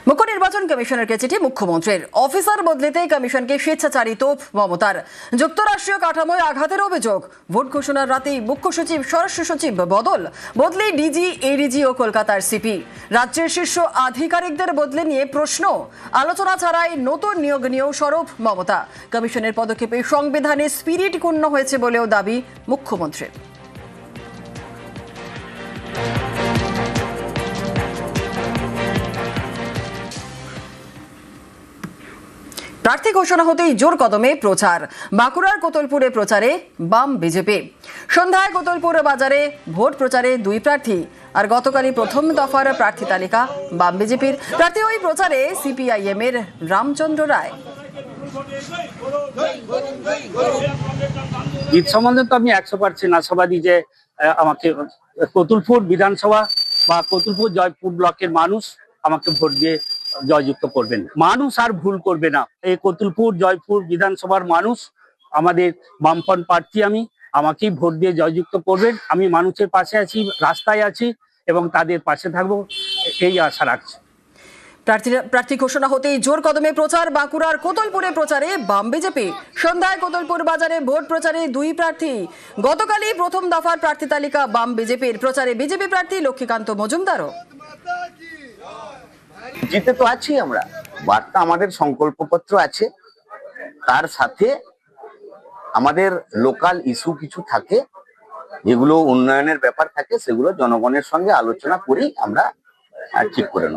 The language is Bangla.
মুখ্য নির্বাচন কমিশনারকে চিঠি মুখ্যমন্ত্রীর। অফিসার বদলিতে কমিশনকে স্বেচ্ছাচারী তোপ মমতার। যুক্তরাষ্ট্রীয় কাঠামোয় আঘাতের অভিযোগ। ভোট ঘোষণার রাতেই মুখ্য সচিব স্বরাষ্ট্র সচিব বদলি ডিজি, এডিজি ও কলকাতার সিপি। রাজ্যের শীর্ষ আধিকারিকদের বদলে নিয়ে প্রশ্ন। আলোচনা ছাড়াই নতুন নিয়োগ নিয়েও সরব মমতা। কমিশনের পদক্ষেপে সংবিধানে স্পিরিট ক্ষুণ্ণ হয়েছে বলেও দাবি মুখ্যমন্ত্রীর। প্রার্থী ঘোষণা হতেই জোর কদমে প্রচার। বাঁকুড়ার কোতলপুরে প্রচারে বাম বিজেপি। সন্ধ্যায় কোতলপুর বাজারে ভোট প্রচারে দুই প্রার্থী। আর গতকালই প্রথম দফার প্রার্থী তালিকা বাম বিজেপির। প্রার্থী ওই প্রচারে সিপিআইএম এর রামচন্দ্র রায়। জিত সম্বন্ধে তো আমি 100% আশাবাদী যে আমাকে কোতুলপুর বিধানসভা বা কোতুলপুর জয়পুর ব্লকের মানুষ আমাকে ভোট দিয়ে জয়যুক্ত করবেন। মানুষ আর ভুল করবে না। এই কোতুলপুর জয়পুর বিধানসভার মানুষ আমাদের বামপন্থী প্রার্থী, আমাকেই ভোট দিয়ে জয়যুক্ত করবেন। আমি মানুষের পাশে আছি, রাস্তায় আছি এবং তাদের পাশে থাকবো, এই আশা রাখছি। প্রার্থী ঘোষণা হতেই জোর কদমে প্রচার। বাঁকুড়ার কোতলপুরে প্রচারে বাম বিজেপি। সন্ধ্যায় কোতলপুর বাজারে ভোট প্রচারে দুই প্রার্থী। গতকালই প্রথম দফার প্রার্থী তালিকা বাম বিজেপির। প্রচারে বিজেপি প্রার্থী লক্ষ্মীকান্ত মজুমদারও। জিতে তো আছি আমরা, বার্তা আমাদের সংকল্পপত্র আছে, তার সাথে আমাদের লোকাল ইস্যু কিছু থাকে, যেগুলো উন্নয়নের ব্যাপার থাকে, সেগুলো জনগণের সঙ্গে আলোচনা করেই আমরা ঠিক করে নেব।